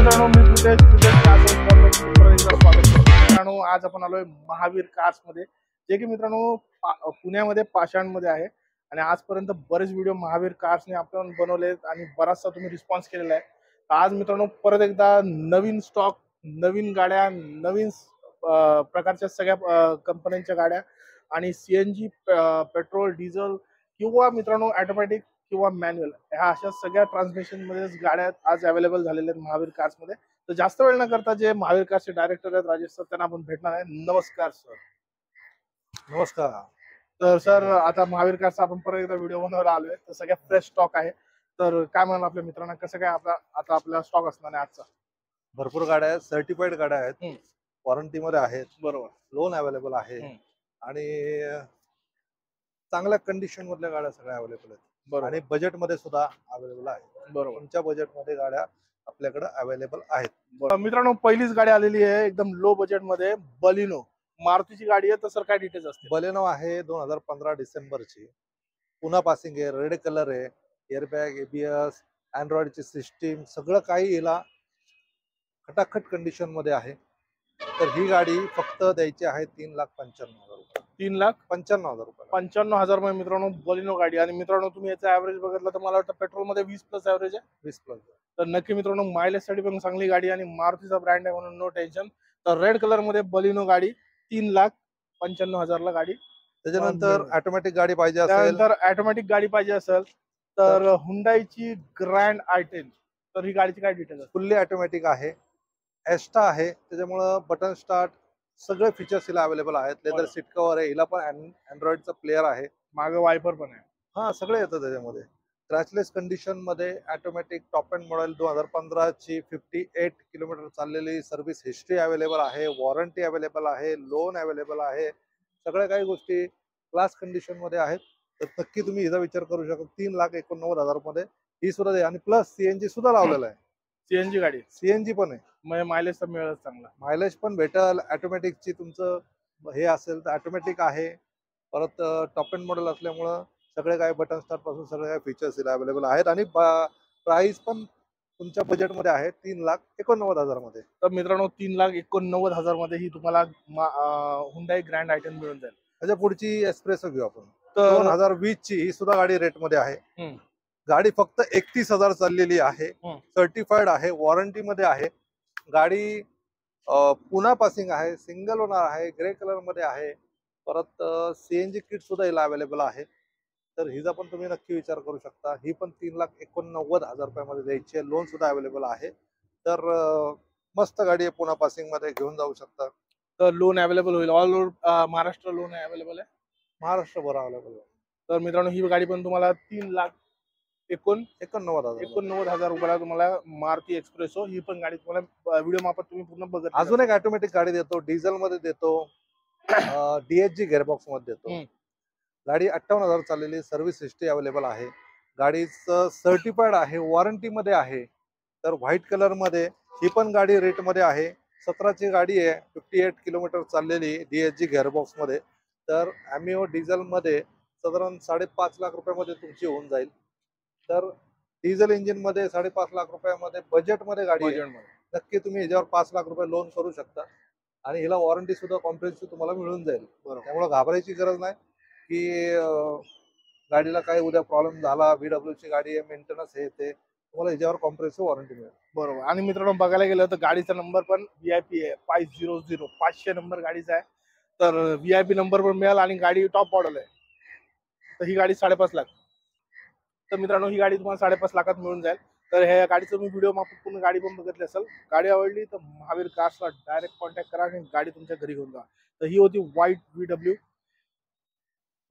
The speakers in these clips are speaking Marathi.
मित्रांनो, मी सुदेश स्वागत करतो. मित्रांनो, आज आपण आलोय महावीर कार्स मध्ये, जे की मित्रांनो पुण्यामध्ये पाषाणमध्ये आहे. आणि आजपर्यंत बरेच व्हिडिओ महावीर कार्सने आपण बनवले आणि बराचसा तुम्ही रिस्पॉन्स केलेला आहे. आज मित्रांनो परत एकदा नवीन स्टॉक, नवीन गाड्या, नवीन प्रकारच्या सगळ्या कंपन्यांच्या गाड्या आणि सीएनजी, पेट्रोल, डिझेल किंवा मित्रांनो ऑटोमॅटिक किंवा मॅन्युअल, ह्या अशा सगळ्या ट्रान्समिशन मध्ये गाड्या आज अवेलेबल झालेल्या आहेत महावीर कार्स मध्ये. तर जास्त वेळ न करता जे महावीर कार्सचे डायरेक्टर आहेत राजेश सर, त्यांना आपण भेटणार आहे. नमस्कार सर. नमस्कार. तर सर, आता महावीर कार्सचा आपण परत एकदा व्हिडिओ बनवायला आलोय. तर सगळ्या फ्रेश स्टॉक आहे. तर काय म्हणाल आपल्या मित्रांना, कसं काय आपला स्टॉक असणार आहे आजचा? भरपूर गाड्या आहेत, सर्टिफाईड गाड्या आहेत, वॉरंटी मध्ये आहेत, बरोबर, लोन अवेलेबल आहे आणि चांगल्या कंडिशन मधल्या गाड्या सगळ्या अवेलेबल आहेत. आणि बजेट मध्ये सुद्धा अवेलेबल आहे. बरोबर, तुमच्या बजेट मध्ये गाड्या आपल्याकडे अवेलेबल आहेत. मित्रांनो पहिलीच गाडी आलेली आहे एकदम लो बजेट मध्ये, बलिनो मारुतीची गाडी आहे. तर सर काय डिटेल्स असतील? बलेनो आहे 2015 डिसेंबरची, पुन्हा पासिंग आहे, रेड कलर आहे, एअरबॅग, एबीएस, अँड्रॉइडची सिस्टीम, सगळं काही हिला खटाखट कंडिशन मध्ये आहे. तर ही गाडी फक्त द्यायची आहे 3,95,000 रुपये. 3,95,000 रुपये. 95,000 मध्ये मित्रांनो बलिनो गाडी. आणि मित्रांनो तुम्ही याचा ऍव्हरेज बघितलं तर मला वाटतं पेट्रोल मध्ये 20+ ऍव्हरेज आहे. 20+. तर नक्की मित्रांनो मायलेज साठी पण चांगली गाडी आणि मारुतीचा ब्रँड आहे म्हणून नो टेन्शन. तर रेड कलर मध्ये बलिनो गाडी 3,95,000 ला गाडी. त्याच्यानंतर ऑटोमॅटिक गाडी पाहिजे असेल, त्यानंतर ऑटोमॅटिक गाडी पाहिजे असेल तर हुंडाईची ग्रँड i10. तर ही गाडीची काय डिटेल आहे? फुल्ली ऑटोमॅटिक आहे, एस्टा आहे, त्याच्यामुळं बटन स्टार्ट सगळे फीचर्स हिला अवेलेबल आहेत. लेदर सीट कव्हर आहे, हिला पण अँड्रॉइडचा प्लेअर आहे, मागे वायपर पण आहे. हा सगळे येतं त्याच्यामध्ये. क्रॅचलेस कंडिशन मध्ये ऑटोमॅटिक टॉप एंड मॉडेल 2015 ची 58 किलोमीटर चाललेली, सर्व्हिस हिस्ट्री अवेलेबल आहे, वॉरंटी अवेलेबल आहे, लोन अवेलेबल आहे, सगळ्या काही गोष्टी क्लास कंडिशन मध्ये आहेत. तर नक्की तुम्ही हिचा विचार करू शकता. 3,89,000 मध्ये ही सुद्धा आहे. आणि प्लस सीएनजी सुद्धा लावलेला आहे. सीएनजी गाडी, सीएनजी पण आहे, म्हणजे मायलेज तर मिळेल चांगला. मायलेज पण भेटेल. ऑटोमॅटिकची तुमचं हे असेल तर ऑटोमॅटिक आहे. परत टॉप एंड मॉडेल असल्यामुळं सगळे काय बटन स्टार्ट पासून सगळे काय फीचर्स अवेलेबल आहेत. आणि प्राइस पण तुमच्या बजेटमध्ये आहे 3,89,000 मध्ये. तर मित्रांनो 3,89,000 मध्ये ही तुम्हाला हुंडाई ग्रँड i10 मिळून जाईल. त्याच्या पुढची एक्सप्रेसो घेऊ आपण. तर 2020 ची ही सुद्धा गाडी रेट मध्ये आहे. गाडी फक्त 31,000 चाललेली आहे, सर्टिफाईड आहे, वॉरंटी मध्ये आहे. गाडी पुन्हा पासिंग आहे, सिंगल ओनर आहे, ग्रे कलर मध्ये आहे. परत सीएनजी किट सुद्धा हिला अवेलेबल आहे. तर हिचा पण तुम्ही नक्की विचार करू शकता. ही पण 3,89,000 रुपयामध्ये द्यायची आहे. लोन सुद्धा अवेलेबल आहे. तर मस्त गाडी आहे, पुन्हा पासिंग मध्ये घेऊन जाऊ शकता. तर लोन अवेलेबल होईल, all over Maharashtra loan available आहे, महाराष्ट्रभर अवेलेबल आहे. तर मित्रांनो ही गाडी पण तुम्हाला 3,89,000 रुपयाला तुम्हाला मारुती एक्सप्रेसो ही पण गाडी तुम्हाला व्हिडिओ मार्फत तुम्ही पूर्ण बघत. अजून एक ऑटोमॅटिक गाडी देतो, डिझेल मध्ये देतो, डीएचजी गेअरबॉक्स मध्ये देतो. गाडी 58,000 चाललेली, सर्व्हिस हिस्ट्री अवेलेबल आहे, गाडीचं सर्टिफाईड आहे, वॉरंटी मध्ये आहे. तर व्हाईट कलर मध्ये ही पण गाडी रेट मध्ये आहे. 17 ची गाडी आहे, 58 किलोमीटर चाललेली, डीएचजी गेअरबॉक्स मध्ये. तर ॲमिओ डिझेल मध्ये साधारण 5.5 लाख रुपयामध्ये तुमची होऊन जाईल. तर डिझेल इंजिन मध्ये 5.5 लाख रुपयामध्ये बजेट मध्ये गाडी आहे. नक्की तुम्ही ह्याच्यावर 5 लाख रुपये लोन करू शकता. आणि हिला वॉरंटी सुद्धा कॉम्प्रिहेन्सिव्ह तुम्हाला मिळून जाईल. त्यामुळे घाबरायची गरज नाही की गाडीला काही उद्या प्रॉब्लेम झाला, VW ची गाडी आहे, मेंटेनन्स हे ते, तुम्हाला ह्याच्यावर कॉम्प्रिहेन्सिव्ह वॉरंटी मिळेल. बरोबर. आणि मित्रांनो बघायला गेलं तर गाडीचा नंबर पण VIP आहे, 500 500 नंबर गाडीचा आहे. तर VIP नंबर पण मिळाला आणि गाडी टॉप मॉडेल आहे. तर ही गाडी 5.5 लाख. तर मित्रांनो ही गाडी तुम्हाला 5.5 लाखात मिळून जाईल. तर ह्या गाडीचं मी व्हिडिओ मार्फत पूर्ण गाडी पण बघितली असेल. गाडी आवडली तर महावीर कार्सला डायरेक्ट कॉन्टॅक्ट करा आणि गाडी तुमच्या घरी घेऊन जा. तर ही होती व्हाईट VW.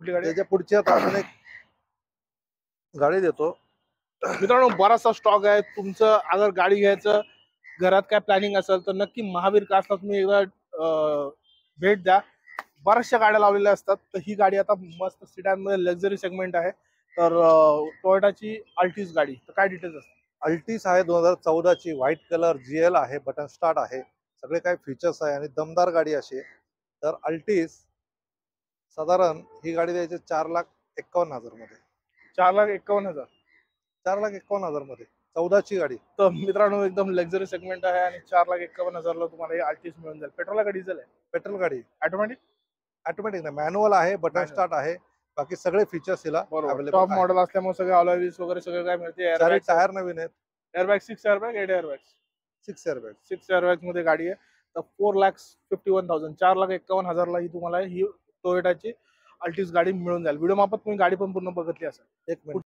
कुठली गाडी? त्याच्या पुढची अजून एक गाडी देतो. मित्रांनो बराचसा स्टॉक आहे. तुमचं अगर गाडी घ्यायचं घरात काय प्लॅनिंग असेल तर नक्की महावीर कार्सला तुम्ही एकदा भेट द्या. बऱ्याचशा गाड्या लावलेल्या असतात. तर ही गाडी आता मस्त सिडॅन मध्ये लक्झरी सेगमेंट आहे. तर टोयोटाची अल्टिस गाडी. तर काय डिटेल्स असतात? अल्टिस आहे 2014 ची, व्हाईट कलर, GL आहे, बटन स्टार्ट आहे, सगळे काही फीचर्स आहे आणि दमदार गाडी अशी. तर अल्टिस साधारण ही गाडी द्यायची 4,51,000 मध्ये. 4,51,000. 4,51,000 मध्ये 14ची गाडी. तर मित्रांनो एकदम लक्झरी सेगमेंट आहे आणि 4,51,000ला तुम्हाला हे आल्टिस मिळून जाईल. पेट्रोल का डिझेल आहे? पेट्रोल गाडी. ऑटोमॅटिक ऑटोमॅटिक नाही, मॅन्युअल आहे, बटन स्टार्ट आहे. बाकी सगळे फीचर्स हिला बरोबर. टॉप मॉडेल असल्यामुळे सगळे अलॉय व्हील्स वगैरे सगळं काय मिळते. चारी टायर नवीन आहेत. Airbag 6 airbag 8 airbag 6 airbag 6 airbag मध्ये गाडी आहे. तर 4,51,000 4,51,000ला ही तुम्हाला ही टोयोटाची अल्टिस गाडी मिळून जाईल. व्हिडिओ मार्फत तुम्ही गाडी पण पूर्ण बघितली असेल. एक मिनिट.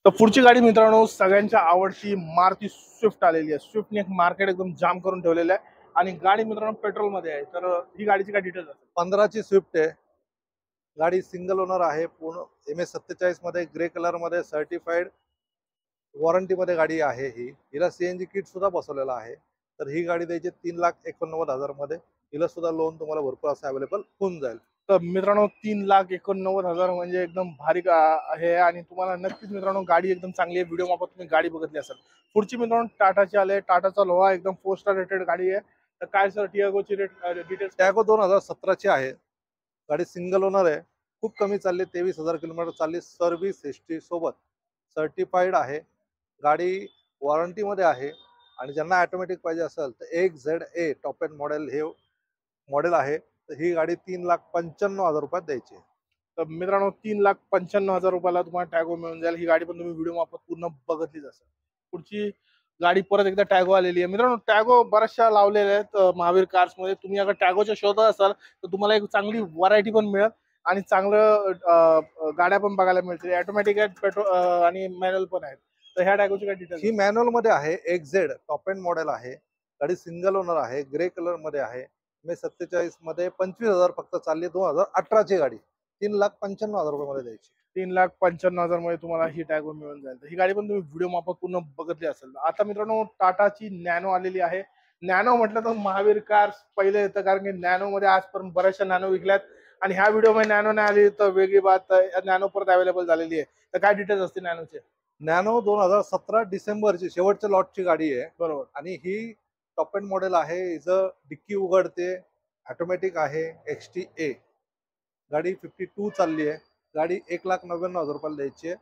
तर पुढची गाडी मित्रांनो सगळ्यांच्या आवडती मारुती स्विफ्ट आलेली आहे. स्विफ्टने एक मार्केट एकदम जाम करून ठेवलेलं आहे आणि गाडी मित्रांनो पेट्रोल मध्ये आहे. तर ही गाडीची काय डिटेल्स असेल? 15ची स्विफ्ट आहे. गाडी सिंगल ओनर आहे. पूर्ण MS47 मध्ये ग्रे कलर मध्ये सर्टिफाईड वॉरंटी मध्ये गाडी आहे. हिला CNG किट सुद्धा बसवलेला आहे. तर ही गाडी द्यायची 3,89,000 मध्ये. हिला सुद्धा लोन तुम्हाला भरपूर असं अवेलेबल होऊन जाईल. तर मित्रांनो 3,89,000 म्हणजे एकदम भारी आहे आणि तुम्हाला नक्कीच मित्रांनो गाडी एकदम चांगली आहे. व्हिडिओ मार्फत तुम्ही गाडी बघितली असेल. पुढची मित्रांनो टाटाची आले. टाटाचा लोहा एकदम 4 स्टार रेटेड गाडी आहे. तर काय सर टियागोची रेट डिटेल्स? टॅगो 2017ची आहे. गाडी सिंगल ओनर आहे. खूप कमी चालली, 23,000 किलोमीटर चालली. सर्व्हिस हिस्ट्री सोबत सर्टिफाईड आहे. गाडी वॉरंटी मध्ये आहे आणि ज्यांना ऑटोमॅटिक पाहिजे असेल तर XZA टॉप एंड मॉडेल हे मॉडेल आहे. तर ही गाडी 3,95,000 रुपयात द्यायची. तर मित्रांनो 3,95,000 रुपयाला तुम्हाला टॅगो मिळून जाईल. ही गाडी पण तुम्ही व्हिडिओ मार्फत पूर्ण बघितलीच असेल. पुढची गाडी परत एकदा टॅगो आलेली आहे. मित्रांनो टॅगो बऱ्याचशा लावलेल्या आहेत महावीर कार्स मध्ये. तुम्ही अगर टॅगोच्या शोधात असाल तर तुम्हाला एक चांगली व्हरायटी पण मिळेल आणि चांगलं गाड्या पण बघायला मिळतील. ऑटोमॅटिक आहेत, पेट्रोल आणि मॅन्युअल पण आहेत. तर ह्या टॅगोची काय डिटेल्स? ही मॅन्युअल मध्ये आहे. XZ टॉप एंड मॉडेल आहे. गाडी सिंगल ओनर आहे. ग्रे कलर मध्ये आहे. MS47 मध्ये 25,000 फक्त चालली. 2018ची गाडी 3,95,000 रुपयामध्ये द्यायची. 3,95,000 मध्ये तुम्हाला ही टॅगो मिळून जाईल. ही गाडी पण तुम्ही व्हिडिओ मार्फत पूर्ण बघितली असेल. आता मित्रांनो टाटाची नॅनो आलेली आहे. नॅनो म्हटलं तर महावीर कार्स पहिले येतं, कारण की नॅनो मध्ये आजपर्यंत बऱ्याचशा नॅनो विकल्यात आणि ह्या व्हिडिओ मध्ये नॅनो नाही आली तर वेगळी बात. नॅनो परत अवेलेबल झालेली आहे. तर काय डिटेल्स असतील नॅनोचे? नॅनो 2017 डिसेंबरची शेवटच्या लॉटची गाडी आहे. बरोबर. आणि ही टॉप एंड मॉडेल आहे. हिचं डिक्की उघडते, ऑटोमॅटिक आहे. XTA गाडी 52 चालली आहे. गाडी 1,99,000 रुपयाला द्यायची आहे.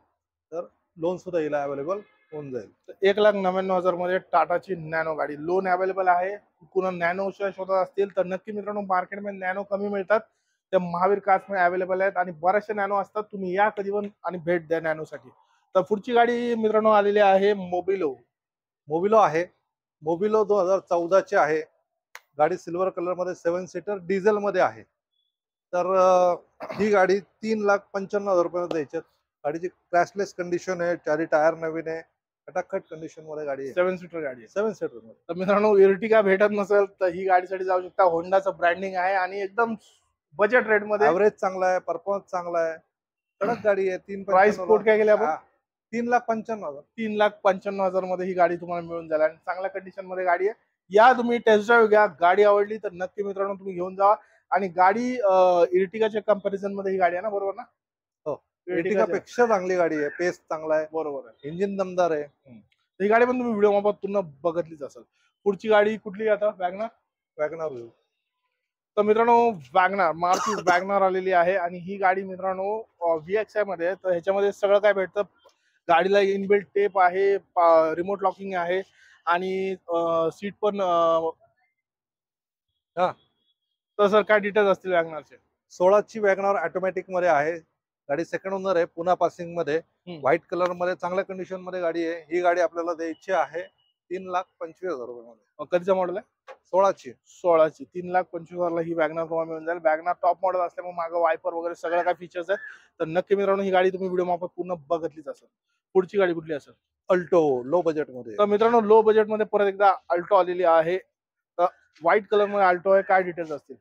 तर लोन सुद्धा हिला अवेलेबल होऊन जाईल. 1,99,000 मध्ये टाटाची नॅनो गाडी लोन अवेलेबल आहे. कुणा नॅनो शोधत असतील तर नक्की मित्रांनो मार्केटमध्ये नॅनो कमी मिळतात. त्या महावीर कार्स मध्ये अवेलेबल आहेत आणि बऱ्याचशा नॅनो असतात. तुम्ही या कधी पण आणि भेट द्या नॅनोसाठी. तर पुढची गाडी मित्रांनो आलेली आहे मोबिलो आहे. मोबिलो 2014ची आहे. गाडी सिल्वर कलर मध्ये 7 सीटर डिझेल मध्ये आहे. तर ही गाडी 3,95,000 रुपये द्यायची. गाडीची क्रॅशलेस कंडिशन आहे. चारी टायर नवीन आहे. खटाखट कंडिशन मध्ये गाडी आहे. 7 सीटर गाडी आहे. 7 सीटर मध्ये. तर मित्रांनो इर्टिगा भेटत नसेल तर ही गाडीसाठी जाऊ शकता. होंडाचं ब्रँडिंग आहे आणि एकदम बजेट रेट मध्ये. ऍव्हरेज चांगला आहे, परफॉर्मन्स चांगला आहे. कडक गाडी आहे. प्राइस कोट काय केली आपण? 3,95,000. 3,95,000 मध्ये ही गाडी तुम्हाला मिळून जाईल आणि चांगल्या कंडिशन मध्ये गाडी आहे. या तुम्ही टेस्ट ड्राईव्ह घ्या. गाडी आवडली तर नक्की मित्रांनो तुम्ही घेऊन जावा. आणि गाडी इर्टिगाच्या कंपॅरिझन मध्ये ही गाडी आहे ना, बरोबर ना? हो, इर्टिगा पेक्षा चांगली गाडी आहे. पेस चांगला आहे. बरोबर आहे. इंजिन दमदार आहे. ही गाडी पण तुम्ही व्हिडिओ मार्फत पूर्ण बघितलीच असेल. पुढची गाडी कुठली आता? वॅगनार. तर मित्रांनो वॅगनार, मारुती वॅगनार आलेली आहे आणि ही गाडी मित्रांनो VXI मध्ये आहे. तर ह्याच्यामध्ये सगळं काय भेटतं. गाडीला इनबिल्ट टेप आहे, रिमोट लॉकिंग आहे आणि सीट पण. तर सर काय डिटेल्स असतील वॅगनारचे? 16ची वॅगनार ऑटोमॅटिक मध्ये आहे. गाडी सेकंड ओनर आहे. पुन्हा पासिंग मध्ये, व्हाईट कलर मध्ये, चांगल्या कंडिशन मध्ये गाडी आहे. ही गाडी आपल्याला द्यायची आहे 3,25,000 रुपये. कधीचा मॉडेल आहे? 16ची. 3,25,000ला ही वॅगनार तुम्हाला मिळून जाईल. वॅगनार टॉप मॉडेल असल्यामुळे मागं वायपर वगैरे सगळं काय फीचर्स आहेत. तर नक्की मित्रांनो ही गाडी तुम्ही व्हिडिओ मार्फत पूर्ण बघितलीच असेल. पुढची गाडी कुठली असेल? अल्टो, लो बजेट मध्ये. तर मित्रांनो लो बजेट मध्ये परत एकदा अल्टो आलेली आहे. तर व्हाईट कलर मध्ये अल्टो आहे. काय डिटेल्स असतील?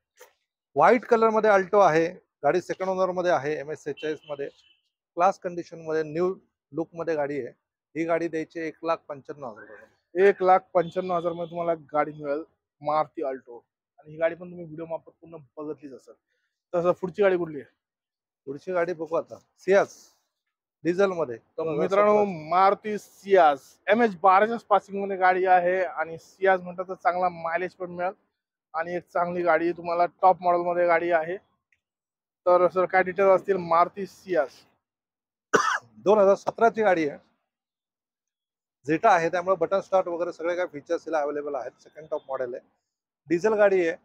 व्हाईट कलर मध्ये अल्टो आहे. गाडी सेकंड ओनर मध्ये आहे. MS46 मध्ये, क्लास कंडिशन मध्ये, न्यू लुक मध्ये गाडी आहे. ही गाडी द्यायची 1,95,000 रुपये. 1,95,000 मध्ये तुम्हाला गाडी मिळेल मारुती अल्टो आणि ही गाडी पण तुम्ही व्हिडिओ मार्फत पूर्ण बघितलीच असेल. तसं पुढची गाडी कुठली आहे? पुढची गाडी बघू आता. सियाज डिझेल मध्ये. मित्रांनो मारुती सियाज MH12च्या पासिंग मध्ये गाडी आहे आणि सियाज म्हणतात तर चांगला मायलेज पण मिळेल आणि एक चांगली गाडी तुम्हाला टॉप मॉडेल मध्ये गाडी आहे. तर सर काय डिटेल्स असतील मारुती सियाज? 2017ची गाडी आहे. झेटा आहे, त्यामुळे बटन स्टार्ट वगैरे सगळे काही फीचर्स तिला अवेलेबल आहेत. सेकंड टॉप मॉडेल आहे, डिझेल गाडी आहे,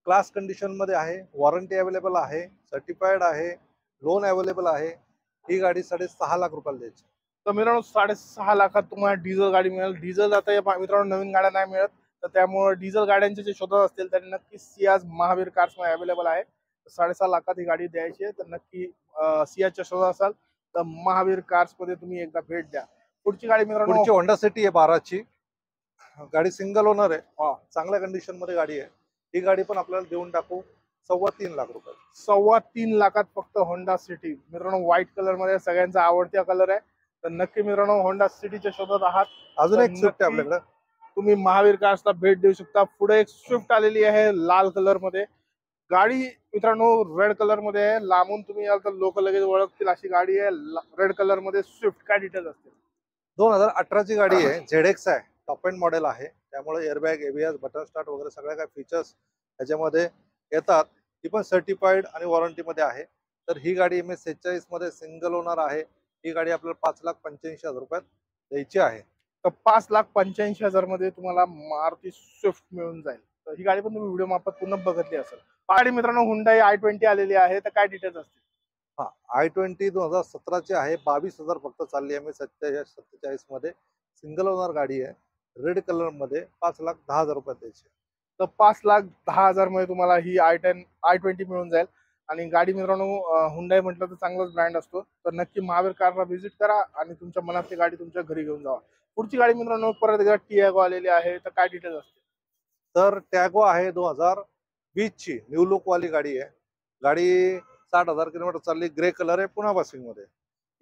क्लास कंडिशन मध्ये आहे, वॉरंटी अवेलेबल आहे, सर्टिफाईड आहे, लोन अवेलेबल आहे. ही गाडी 6.5 लाख रुपयाला द्यायची. तर मित्रांनो 6.5 लाखात तुम्हाला डिझेल गाडी मिळेल. डिझेल आता या मित्रांनो नवीन गाड्या नाही मिळत, तर त्यामुळे डिझेल गाड्यांचे जे शोधत असतील त्यांनी नक्की सियाज महावीर कार्स मध्ये अवेलेबल आहे. 6.5 लाखात ही गाडी द्यायची आहे, तर नक्की सियाजच्या शोधात असाल तर महावीर कार्स मध्ये तुम्ही एकदा भेट द्या. पुढची गाडी मित्रांनो पुढची होंडा सिटी आहे 12ची गाडी, सिंगल ओनर आहे, चांगल्या कंडिशन मध्ये गाडी आहे. ही गाडी पण आपल्याला देऊन टाकू 3.25 लाख रुपये. 3.25 लाखात फक्त होंडा सिटी. मित्रांनो व्हाईट कलर मध्ये सगळ्यांचा आवडता कलर आहे, तर नक्की मित्रांनो होंडा सिटीच्या शोधात आहात. अजून एक स्विफ्ट आहे आपल्याकडे, तुम्ही महावीर कार्सला भेट देऊ शकता. पुढे एक स्विफ्ट आलेली आहे लाल कलर मध्ये. गाडी मित्रांनो रेड कलर मध्ये आहे. लांबून तुम्ही याल तर लोक लगेच ओळखतील अशी गाडी आहे, रेड कलर मध्ये स्विफ्ट. काय डिटेल्स असतील? 2018ची गाडी आहे, ZX आहे, टॉप एंड मॉडेल आहे, त्यामुळे एअरबॅग, ABS, बटन स्टार्ट वगैरे सगळ्या काही फीचर्स त्याच्यामध्ये येतात. ही पण सर्टिफाईड आणि वॉरंटी मध्ये आहे. तर ही गाडी MS 46 मध्ये सिंगल ओनर आहे. ही गाडी आपल्याला 5,85,000 रुपयात द्यायची आहे. तर 5,85,000 मध्ये तुम्हाला मारुती स्विफ्ट मिळून जाईल. तर ही गाडी पण तुम्ही व्हिडिओ मार्फत पुन्हा बघितली असेल. गाडी मित्रांनो हुंडाई i20 आलेली आहे, तर काय डिटेल्स असतील? i20 2017ची आहे, 22,000 फक्त चालली आहे. MS 47 मध्ये सिंगल ओनर गाडी आहे, रेड कलर मध्ये 5,10,000 रुपयात द्यायची. तर 5,10,000 मध्ये तुम्हाला ही i20 मिळून जाईल. आणि गाडी मित्रांनो हुंडाई म्हटलं तर चांगलाच ब्रँड असतो, तर नक्की महावीर कारला व्हिजिट करा आणि तुमच्या मनातली गाडी तुमच्या घरी घेऊन जावा. पुढची गाडी मित्रांनो परत एकदा टियागो आलेली आहे, तर काय डिटेल्स असतील? तर टॅगो आहे 2020 ची, न्यू लुक वाली गाडी आहे. गाडी 60,000 किलोमीटर चालली, ग्रे कलर आहे, पुन्हा पासिंग मध्ये.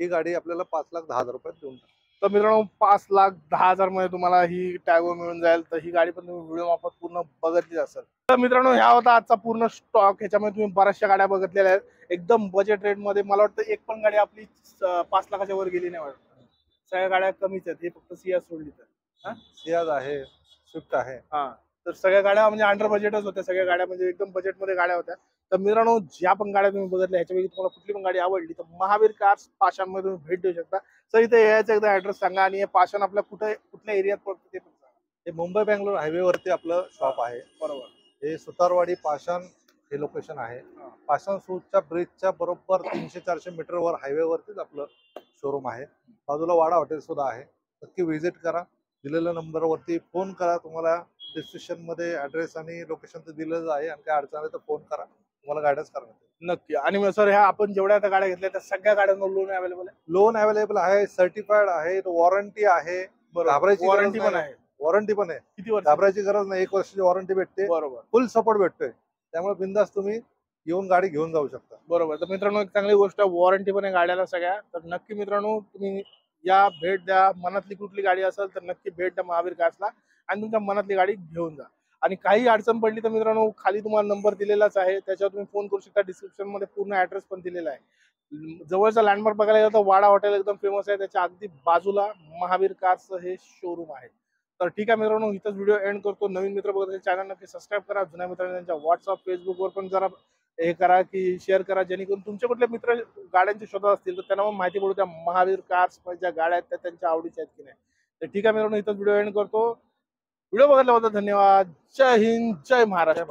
ही गाडी आपल्याला 5,10,000 रुपयात देऊन टाकू. तर मित्रांनो 5,10,000 मध्ये तुम्हाला ही टॅगो मिळून जाईल. तर ही गाडी पण तुम्ही व्हिडिओ मार्फत पूर्ण बघितली असेल. तर मित्रांनो ह्या होता आजचा पूर्ण स्टॉक. ह्याच्यामध्ये तुम्ही बऱ्याचशा गाड्या बघितलेल्या आहेत, एकदम बजेट रेट मध्ये. मला वाटतं एक पण गाडी आपली 5 लाखाच्या वर गेली नाही वाटत. सगळ्या गाड्या कमीच आहेत, हे फक्त सियाज सोडली तर. सियाज आहे, स्विफ्ट आहे. तर सगळ्या गाड्या म्हणजे अंडर बजेटच होत्या. सगळ्या गाड्या म्हणजे एकदम बजेटमध्ये गाड्या होत्या. तर मित्रांनो ज्या पण गाड्या तुम्ही बघितल्या ह्याच्यापैकी तुम्हाला कुठली पण गाडी आवडली तर महावीर कार्स पाषाणमध्ये तुम्ही भेट देऊ शकता. तर इथे यायचं एकदा ऍड्रेस सांगा, आणि हे पाषाण आपल्या कुठल्या एरियात पडतं ते पण सांगा. हे मुंबई बेंगलोर हायवे वरती आपलं शॉप आहे. बरोबर. हे सुतारवाडी पाषाण हे लोकेशन आहे. पाषाण सूटच्या ब्रिजच्या बरोबर 300-400 मीटर वर हायवे वरतीच आपलं शोरूम आहे. बाजूला वाडा हॉटेल सुद्धा आहे. नक्की व्हिजिट करा. दिलेल्या नंबरवरती फोन करा. तुम्हाला डिस्क्रिप्शन मध्ये ऍड्रेस आणि लोकेशन तर दिलेलं आहे, आणि काय अडचण आहे तर फोन करा, तुम्हाला गायडन्स करण्यात येईल. नक्की. आणि सर ह्या आपण जेवढ्या आता गाड्या घेतल्या त्या सगळ्या गाड्यांवर लोन अवेलेबल आहे? लोन अवेलेबल आहे, सर्टिफाईड आहे, वॉरंटी आहे, घाबरायची वॉरंटी पण आहे. वॉरंटी पण आहे, किती वर्ष? घाबरायची गरज नाही. 1 वर्षाची वॉरंटी भेटते. बरोबर. फुल सपोर्ट भेटतोय, त्यामुळे बिंदास तुम्ही येऊन गाडी घेऊन जाऊ शकता. बरोबर. तर मित्रांनो एक चांगली गोष्ट, वॉरंटी पण आहे गाड्याला सगळ्या. तर नक्की मित्रांनो तुम्ही या, भेट द्या. मनातली कुठली गाडी असेल तर नक्की भेट द्या महावीर कार्सला आणि तुमच्या मनातली गाडी घेऊन जा. आणि काही अडचण पडली तर मित्रांनो खाली तुम्हाला नंबर दिलेलाच आहे, त्याच्यावर तुम्ही फोन करू शकता. डिस्क्रिप्शन मध्ये पूर्ण ऍड्रेस पण दिलेला आहे. जवळचा लँडमार्क बघायला गेलं तर वाडा हॉटेल एकदम फेमस आहे, त्याच्या अगदी बाजूला महावीर कार्सचं हे शोरूम आहे. तर ठीक आहे मित्रांनो, इथंच व्हिडिओ एंड करतो. नवीन मित्र बघत असेल चॅनल नक्की सबस्क्राईब करा. जुन्या मित्रांनी त्यांच्या व्हॉट्सअप, फेसबुकवर पण जरा हे करा की शेअर करा, जेणेकरून तुमचे कुठले मित्र गाड्यांचे शोधत असतील तर त्यांना पण माहिती पडू त्या महावीर कार्स ज्या गाड्या आहेत त्या त्यांच्या आवडीच्या आहेत की नाही. तर ठीक आहे मित्रांनो, इथंच व्हिडिओ एंड करतो. व्हिडिओ बघितल्याबद्दल धन्यवाद. जय हिंद, जय महाराष्ट्र.